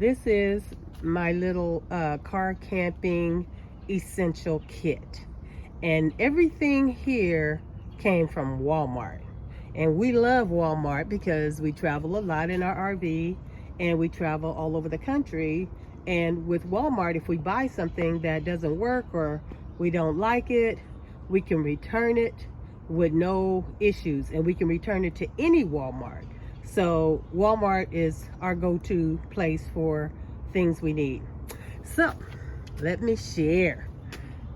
This is my little car camping essential kit. And everything here came from Walmart. And we love Walmart because we travel a lot in our RV and we travel all over the country. And with Walmart, if we buy something that doesn't work or we don't like it, we can return it with no issues, and we can return it to any Walmart. So Walmart is our go-to place for things we need. So let me share.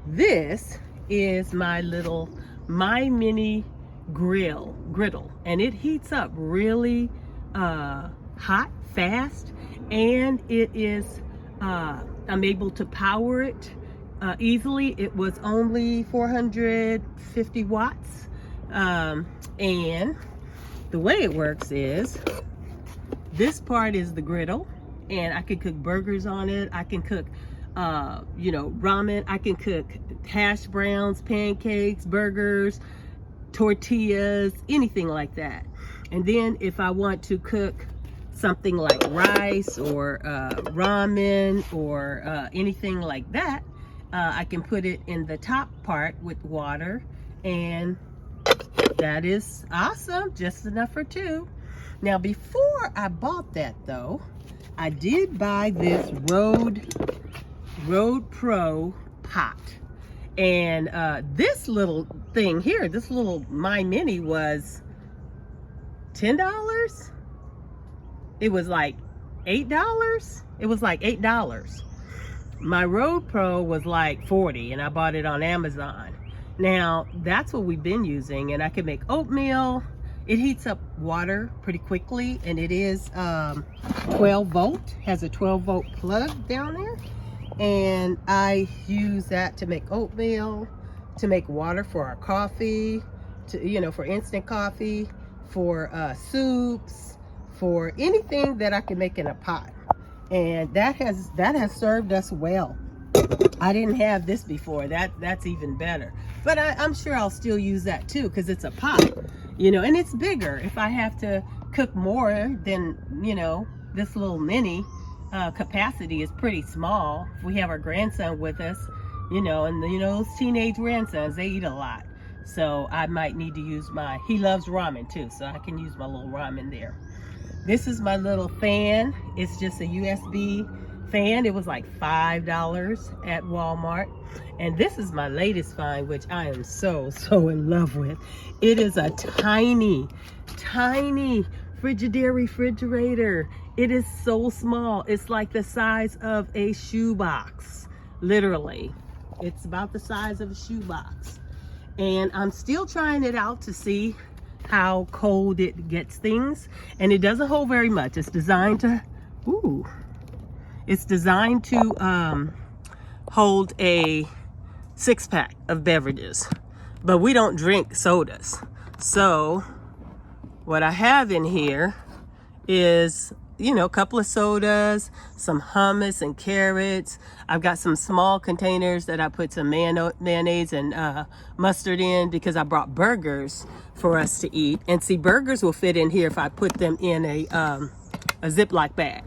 This is my mini griddle, and it heats up really hot, fast, and it is I'm able to power it easily. It was only 450 watts, and the way it works is this part is the griddle, and I can cook burgers on it. I can cook ramen. I can cook hash browns, pancakes, burgers, tortillas, anything like that. And then if I want to cook something like rice or ramen or anything like that, I can put it in the top part with water, and that is awesome. Just enough for two. Now, before I bought that though, I did buy this Road Pro pot. And this little thing here, this little My Mini, was $10. It was like $8. It was like $8. My Road Pro was like 40, and I bought it on Amazon. Now, that's what we've been using, and I can make oatmeal. It heats up water pretty quickly, and it is 12 volt, has a 12 volt plug down there. And I use that to make oatmeal, to make water for our coffee, for instant coffee, for soups, for anything that I can make in a pot. And that has served us well. I didn't have this before. That's even better. But I'm sure I'll still use that too, because it's a pot, and it's bigger. If I have to cook more than, this little mini, capacity is pretty small. If we have our grandson with us, and those teenage grandsons, they eat a lot. So I might need to use he loves ramen too, so I can use my little ramen there. This is my little fan. It's just a USB fan. It was like $5 at Walmart. And this is my latest find, which I am so in love with. It is a tiny Frigidaire refrigerator. It is so small. It's like the size of a shoebox. Literally, it's about the size of a shoebox. And I'm still trying it out to see how cold it gets things. And it doesn't hold very much. It's designed to hold a 6-pack of beverages, but we don't drink sodas. So what I have in here is, a couple of sodas, some hummus and carrots. I've got some small containers that I put some mayonnaise and mustard in, because I brought burgers for us to eat. And see, burgers will fit in here if I put them in a Ziploc bag.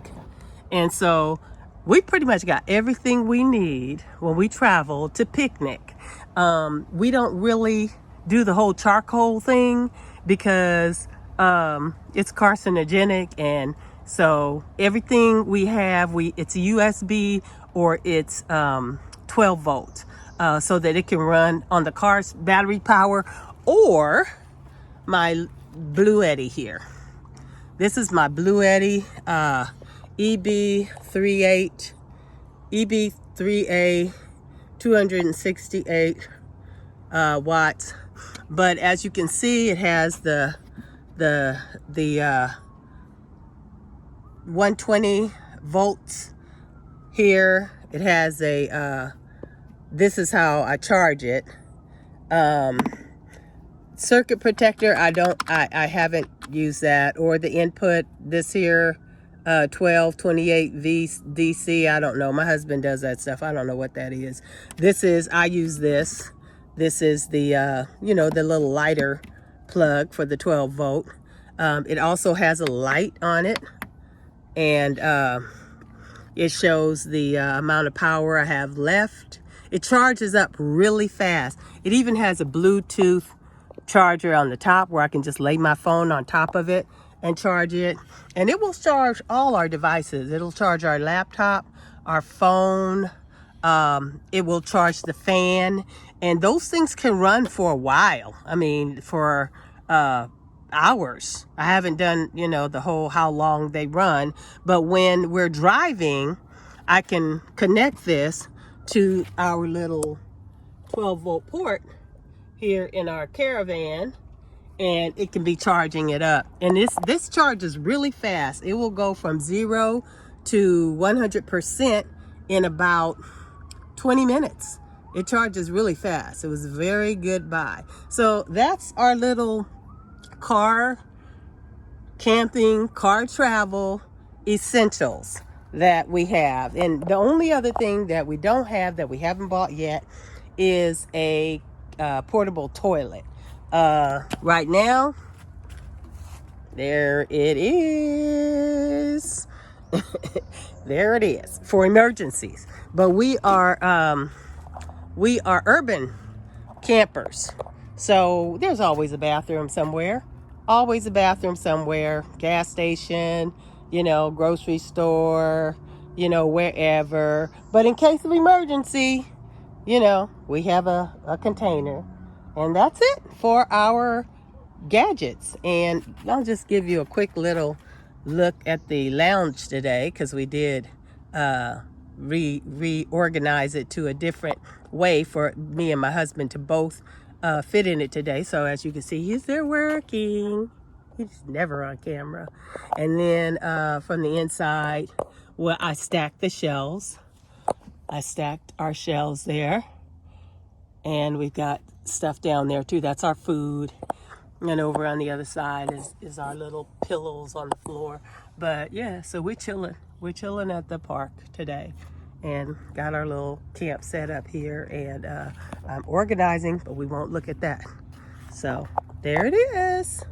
And so we pretty much got everything we need when we travel to picnic. We don't really do the whole charcoal thing because it's carcinogenic, and so everything we have, it's a USB or it's 12 volt, so that it can run on the car's battery power, or my Bluetti here. This is my Bluetti EB3A 268 watts. But as you can see, it has the 120 volts here. It has this is how I charge it. Circuit protector, I haven't used that, or the input, this here, 1228 DC, I don't know. My husband does that stuff. I don't know what that is. I use this. This is the, the little lighter plug for the 12 volt. It also has a light on it. And It shows the amount of power I have left. It charges up really fast. It even has a Bluetooth charger on the top where I can just lay my phone on top of it and charge it. And it will charge all our devices. It'll charge our laptop, our phone. It will charge the fan. And those things can run for a while. I mean, for hours. I haven't done, you know, the whole how long they run. But when we're driving, I can connect this to our little 12-volt port here in our caravan, and it can be charging it up. And this charges really fast. It will go from 0 to 100% in about 20 minutes. It charges really fast. It was a very good buy. So that's our little car camping, car travel essentials that we have. And the only other thing that we don't have, that we haven't bought yet, is a portable toilet. Right now, there it is. There it is for emergencies. But we are urban campers, so there's always a bathroom somewhere. Always a bathroom somewhere. Gas station, you know, grocery store, you know, wherever. But in case of emergency, you know, we have a container. And that's it for our gadgets. And I'll just give you a quick little look at the lounge today, because we did reorganize it to a different way for me and my husband to both fit in it today. So as you can see, he's there working. He's never on camera. And then from the inside, well, I stacked the shelves. I stacked our shelves there. And we've got stuff down there too. That's our food. And over on the other side is our little pillows on the floor. But yeah, so we're chilling. We're chilling at the park today. And got our little camp set up here. And I'm organizing, but we won't look at that. So there it is.